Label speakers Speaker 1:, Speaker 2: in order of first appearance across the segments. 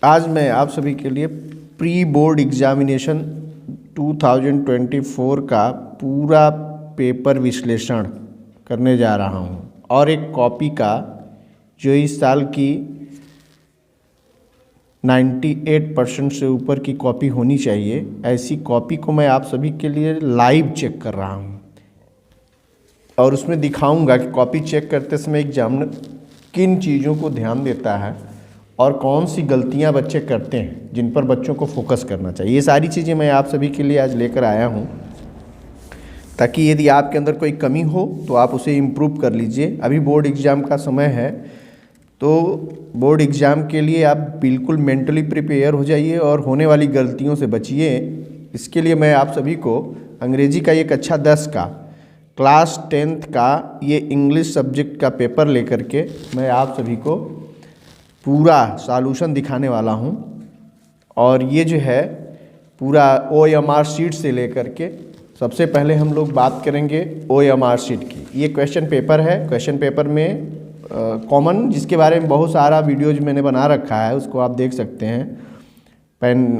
Speaker 1: आज मैं आप सभी के लिए प्री बोर्ड एग्जामिनेशन 2024 का पूरा पेपर विश्लेषण करने जा रहा हूं और एक कॉपी का जो इस साल की 98% से ऊपर की कॉपी होनी चाहिए, ऐसी कॉपी को मैं आप सभी के लिए लाइव चेक कर रहा हूं और उसमें दिखाऊंगा कि कॉपी चेक करते समय एग्जामिनर किन चीज़ों को ध्यान देता है और कौन सी गलतियां बच्चे करते हैं जिन पर बच्चों को फोकस करना चाहिए। ये सारी चीज़ें मैं आप सभी के लिए आज लेकर आया हूं ताकि यदि आपके अंदर कोई कमी हो तो आप उसे इम्प्रूव कर लीजिए। अभी बोर्ड एग्ज़ाम का समय है, तो बोर्ड एग्ज़ाम के लिए आप बिल्कुल मेंटली प्रिपेयर हो जाइए और होने वाली गलतियों से बचिए। इसके लिए मैं आप सभी को अंग्रेजी का एक अच्छा 10 का क्लास 10th का ये इंग्लिश सब्जेक्ट का पेपर लेकर के मैं आप सभी को पूरा सॉल्यूशन दिखाने वाला हूँ। और ये जो है पूरा OMR शीट से लेकर के, सबसे पहले हम लोग बात करेंगे OMR शीट की। ये क्वेश्चन पेपर है। क्वेश्चन पेपर में कॉमन, जिसके बारे में बहुत सारा वीडियोज मैंने बना रखा है, उसको आप देख सकते हैं।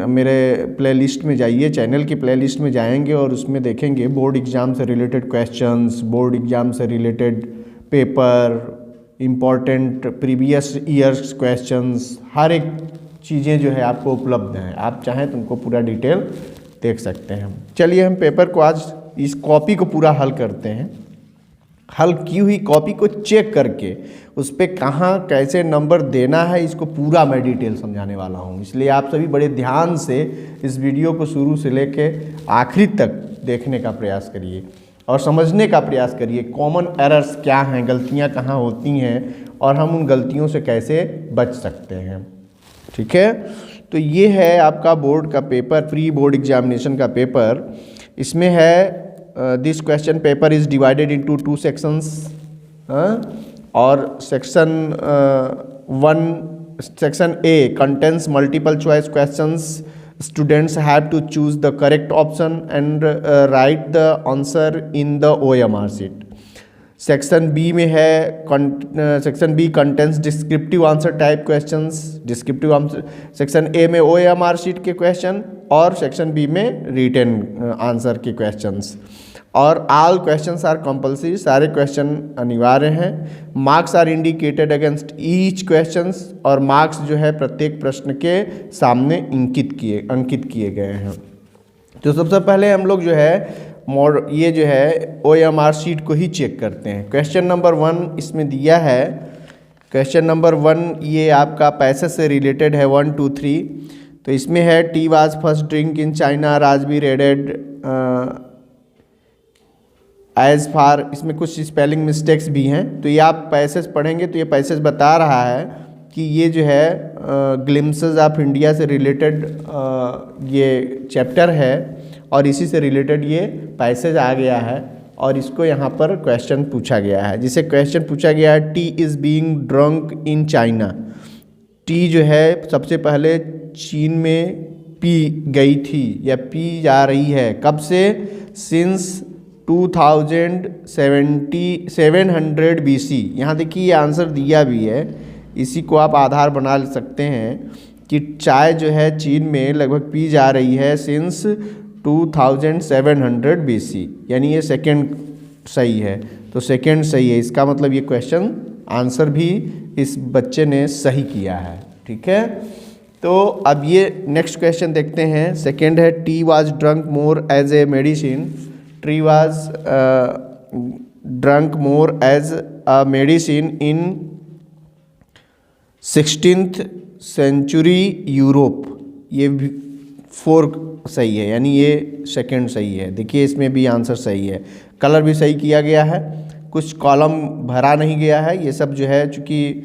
Speaker 1: मेरे प्लेलिस्ट में जाइए, चैनल की प्लेलिस्ट में जाएंगे और उसमें देखेंगे बोर्ड एग्ज़ाम से रिलेटेड क्वेश्चंस, बोर्ड एग्ज़ाम से related paper, important previous years questions, हर एक चीज़ें जो है आपको उपलब्ध हैं। आप चाहें तो उनको पूरा डिटेल देख सकते हैं। चलिए हम पेपर को आज इस कॉपी को पूरा हल करते हैं। हल की हुई कॉपी को चेक करके उस पर कहाँ कैसे नंबर देना है, इसको पूरा मैं डिटेल समझाने वाला हूँ। इसलिए आप सभी बड़े ध्यान से इस वीडियो को शुरू से लेके आखिरी तक देखने का प्रयास करिए और समझने का प्रयास करिए कॉमन एरर्स क्या हैं, गलतियाँ कहाँ होती हैं और हम उन गलतियों से कैसे बच सकते हैं। ठीक है, तो ये है आपका बोर्ड का पेपर, प्री बोर्ड एग्जामिनेशन का पेपर। इसमें है this question paper is divided into 2 sections और section A contains multiple choice questions. Students have to choose the correct option and write the answer in the OMR sheet. Section B में है section B contains descriptive answer type questions. Descriptive answer section A में OMR sheet के question और section B में written answer के questions. और all questions are compulsory, सारे question अनिवार्य हैं। Marks are indicated against each questions और मार्क्स जो है प्रत्येक प्रश्न के सामने अंकित किए गए हैं। तो सबसे पहले हम लोग जो है ये जो है OMR शीट को ही चेक करते हैं। क्वेश्चन नंबर 1 इसमें दिया है। क्वेश्चन नंबर 1 ये आपका पैसेज से रिलेटेड है 1, 2, 3। तो इसमें है tea was first drink in China, राजबी रेडेड एज फार। इसमें कुछ स्पेलिंग मिस्टेक्स भी हैं, तो ये आप पैसेज पढ़ेंगे तो ये पैसेज बता रहा है कि ये जो है ग्लिम्सेस ऑफ इंडिया से रिलेटेड ये चैप्टर है और इसी से रिलेटेड ये पैसेज आ गया है और इसको यहाँ पर क्वेश्चन पूछा गया है। जिसे क्वेश्चन पूछा गया है T is being drunk in China. T जो है सबसे पहले चीन में पी गई थी या पी जा रही है, कब से? Since 2700 BC। यहाँ देखिए ये आंसर दिया भी है, इसी को आप आधार बना सकते हैं कि चाय जो है चीन में लगभग पी जा रही है सिंस 2700 BC, यानी ये सेकंड सही है। तो सेकंड सही है, इसका मतलब ये क्वेश्चन आंसर भी इस बच्चे ने सही किया है। ठीक है, तो अब ये नेक्स्ट क्वेश्चन देखते हैं। सेकंड है tea was drunk more as a medicine. Tree was drunk more as a medicine in 16th century Europe. ये 4 सही है, यानी ये सेकंड सही है। देखिए इसमें भी आंसर सही है, कलर भी सही किया गया है, कुछ कॉलम भरा नहीं गया है। ये सब जो है चूँकि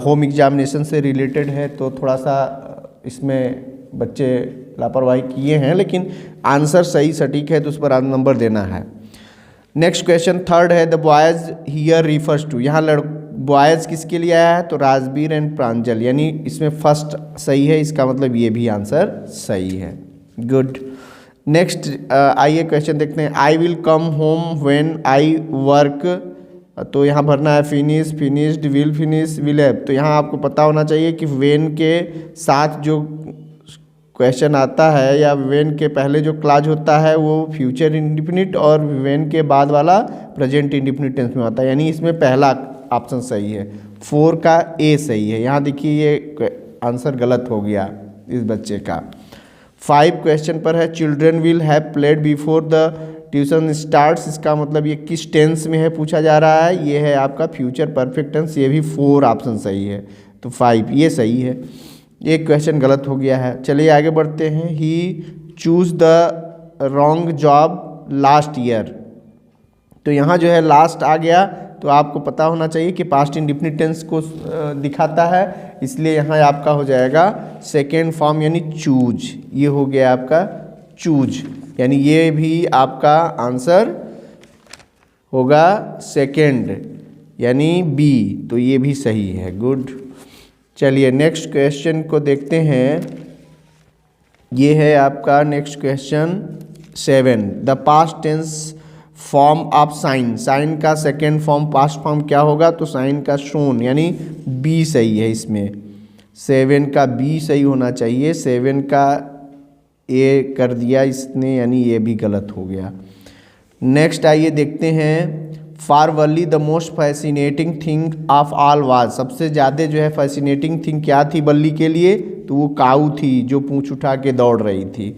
Speaker 1: होम एग्जामिनेशन से रिलेटेड है तो थोड़ा सा इसमें बच्चे लापरवाही किए हैं, लेकिन आंसर सही सटीक है तो उस पर नंबर देना है। नेक्स्ट क्वेश्चन थर्ड है the boys here refers to. यहाँ बॉयज किसके लिए आया है? तो राजबीर एंड प्रांजल, यानी इसमें फर्स्ट सही है, इसका मतलब ये भी आंसर सही है। गुड। नेक्स्ट आइए क्वेश्चन देखते हैं। I will come home when I work तो यहाँ भरना है finish, finished, will finish, will have. तो यहाँ आपको पता होना चाहिए कि वेन के साथ जो क्वेश्चन आता है या वेन के पहले जो क्लाज होता है वो फ्यूचर इंडिफिनिट और वेन के बाद वाला प्रेजेंट इंडिफिनिट टेंस में आता है, यानी इसमें पहला ऑप्शन सही है, 4 का ए सही है। यहाँ देखिए ये आंसर गलत हो गया इस बच्चे का। 5 क्वेश्चन पर है children will have played before the tuition starts, इसका मतलब ये किस टेंस में है पूछा जा रहा है, ये है आपका फ्यूचर परफेक्ट टेंस, ये भी 4 ऑप्शन सही है, तो 5 ये सही है। एक क्वेश्चन गलत हो गया है। चलिए आगे बढ़ते हैं। He choose the wrong job last year, तो यहाँ जो है लास्ट आ गया, तो आपको पता होना चाहिए कि पास्ट इंडिफिनिट टेंस को दिखाता है, इसलिए यहाँ आपका हो जाएगा सेकेंड फॉर्म यानी चूज, ये हो गया आपका चूज, यानी ये भी आपका आंसर होगा सेकेंड यानी बी, तो ये भी सही है, गुड। चलिए नेक्स्ट क्वेश्चन को देखते हैं। ये है आपका next question 7, the past tense form of sign, sign का सेकेंड फॉर्म पास्ट फॉर्म क्या होगा, तो साइन का शोन, यानी बी सही है इसमें, 7 का बी सही होना चाहिए, 7 का ए कर दिया इसने, यानी ये भी गलत हो गया। नेक्स्ट आइए देखते हैं। For Wali the most fascinating thing of all was, सबसे ज़्यादा जो है फैसिनेटिंग थिंग क्या थी बल्ली के लिए, तो वो काऊ थी जो पूंछ उठा के दौड़ रही थी,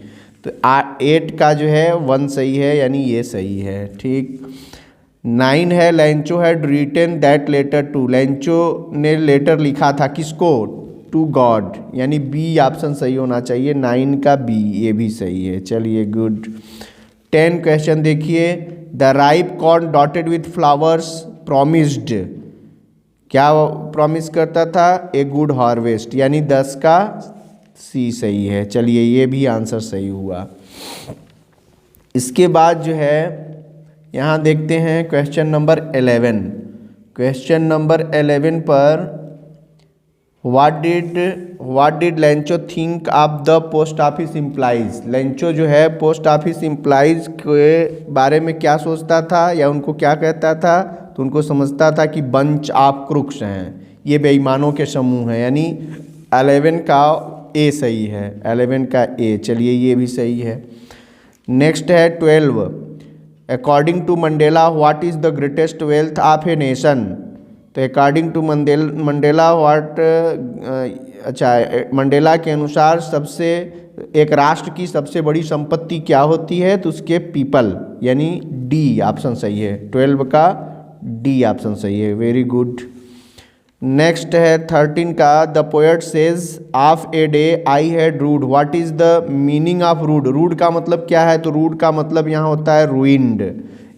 Speaker 1: तो 8 का जो है 1 सही है, यानी ये सही है, ठीक। 9 है Lencho had written that letter to, Lencho ने लेटर लिखा था किसको, टू गॉड, यानी बी ऑप्शन सही होना चाहिए, 9 का बी, ये भी सही है, चलिए गुड। 10 क्वेश्चन देखिए। The ripe corn dotted with flowers promised, क्या प्रॉमिस करता था, ए गुड हार्वेस्ट, यानी 10 का सी सही है, चलिए ये भी आंसर सही हुआ। इसके बाद जो है यहाँ देखते हैं क्वेश्चन नंबर 11। क्वेश्चन नंबर 11 पर what did Lencho think of the post office implies, Lencho जो है पोस्ट ऑफिस इम्प्लाइज के बारे में क्या सोचता था या उनको क्या कहता था, तो उनको समझता था कि बंच ऑफ क्रुक्स हैं, ये बेईमानों के समूह हैं, यानी 11 का ए सही है, 11 का ए, चलिए ये भी सही है। नेक्स्ट है 12, according to Mandela what is the greatest wealth of a nation, तो अकॉर्डिंग टू मंडेला मंडेला के अनुसार सबसे एक राष्ट्र की सबसे बड़ी संपत्ति क्या होती है, तो उसके पीपल, यानी डी ऑप्शन सही है, 12 का डी ऑप्शन सही है, वेरी गुड। नेक्स्ट है 13 का the poet says of a day I had rued, what is the meaning of rued, rued का मतलब क्या है, तो रूड का मतलब यहाँ होता है रुइंड,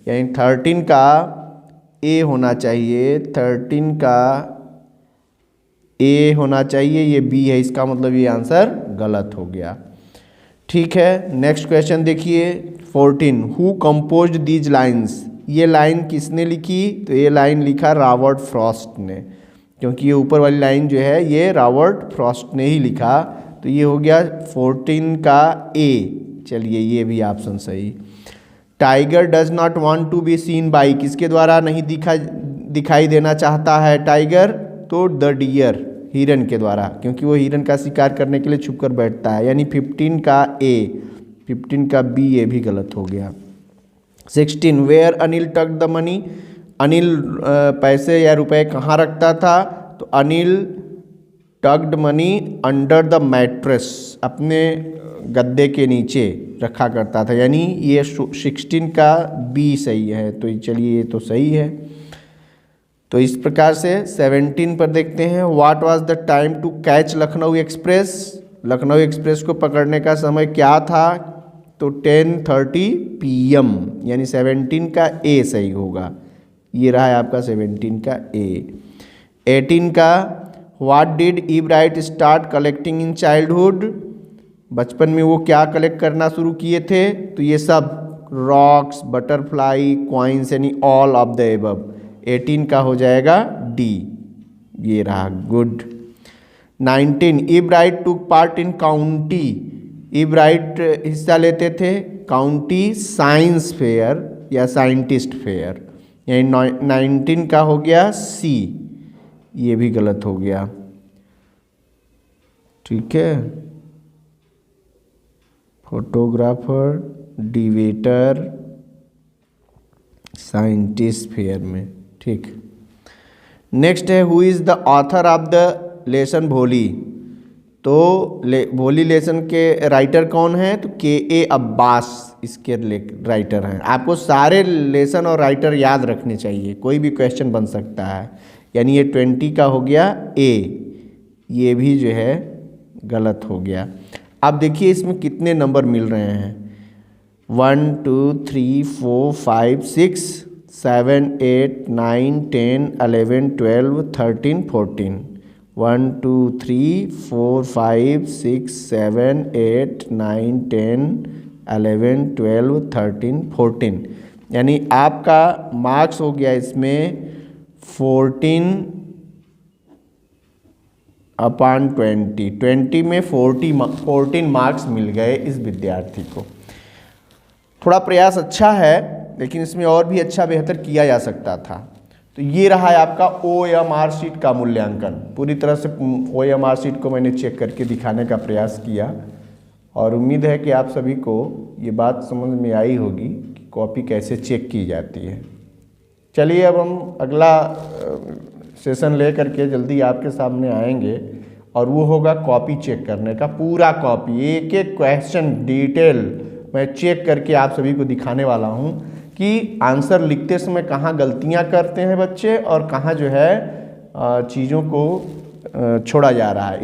Speaker 1: यानी 13 का ए होना चाहिए, 13 का ए होना चाहिए, ये बी है, इसका मतलब ये आंसर गलत हो गया, ठीक है। नेक्स्ट क्वेश्चन देखिए 14, हु कंपोज्ड दीज लाइन्स, ये लाइन किसने लिखी, तो ये लाइन लिखा रॉबर्ट फ्रॉस्ट ने, क्योंकि ये ऊपर वाली लाइन जो है ये रॉबर्ट फ्रॉस्ट ने ही लिखा, तो ये हो गया 14 का ए, चलिए ये भी ऑप्शन सही। Tiger does not want to be seen by, किसके द्वारा नहीं दिखाई देना चाहता है टाइगर, तो द डियर, हिरन के द्वारा, क्योंकि वो हिरन का शिकार करने के लिए छुप कर बैठता है, यानी 15 का ए, 15 का बी, ये भी गलत हो गया। 16, वेयर अनिल टक द मनी, अनिल पैसे या रुपए कहाँ रखता था, तो Anil tucked money under the mattress, अपने गद्दे के नीचे रखा करता था, यानी ये 16 का बी सही है, तो चलिए ये तो सही है। तो इस प्रकार से 17 पर देखते हैं। What was the time to catch Lucknow express, Lucknow express को पकड़ने का समय क्या था, तो 10:30 PM, यानी 17 का ए सही होगा, ये रहा है आपका 17 का ए। 18 का what did Eve Wright start collecting in childhood, बचपन में वो क्या कलेक्ट करना शुरू किए थे, तो ये सब रॉक्स, बटरफ्लाई, कॉइन्स, यानी ऑल ऑफ द एबव, 18 का हो जाएगा डी, ये रहा, good. 19, Eve Wright took part in county, Eve Wright हिस्सा लेते थे काउंटी साइंस फेयर या साइंटिस्ट फेयर, यानी 19 का हो गया सी, ये भी गलत हो गया। ठीक है, फोटोग्राफर, डिबेटर, साइंटिस्ट फेयर में। ठीक, नेक्स्ट है who is the author of the lesson भोली। तो भोली लेसन के राइटर कौन है? तो के अब्बास इसके राइटर हैं। आपको सारे लेसन और राइटर याद रखने चाहिए, कोई भी क्वेश्चन बन सकता है। यानी ये 20 का हो गया ए, ये भी जो है गलत हो गया। अब देखिए इसमें कितने नंबर मिल रहे हैं, 1 2 3 4 5 6 7 8 9 10 11 12 13 14, 1 2 3 4 5 6 7 8 9 10 11 12 13 14, यानी आपका मार्क्स हो गया इसमें 14/20। 20 में 14 मार्क्स मिल गए इस विद्यार्थी को। थोड़ा प्रयास अच्छा है, लेकिन इसमें और भी अच्छा बेहतर किया जा सकता था। तो ये रहा है आपका OMR शीट का मूल्यांकन। पूरी तरह से OMR शीट को मैंने चेक करके दिखाने का प्रयास किया और उम्मीद है कि आप सभी को ये बात समझ में आई होगी कि कॉपी कैसे चेक की जाती है। चलिए अब हम अगला सेशन ले करके जल्दी आपके सामने आएंगे और वो होगा कॉपी चेक करने का। पूरा कॉपी, एक एक क्वेश्चन डिटेल मैं चेक करके आप सभी को दिखाने वाला हूँ कि आंसर लिखते समय कहाँ गलतियाँ करते हैं बच्चे और कहाँ जो है चीज़ों को छोड़ा जा रहा है।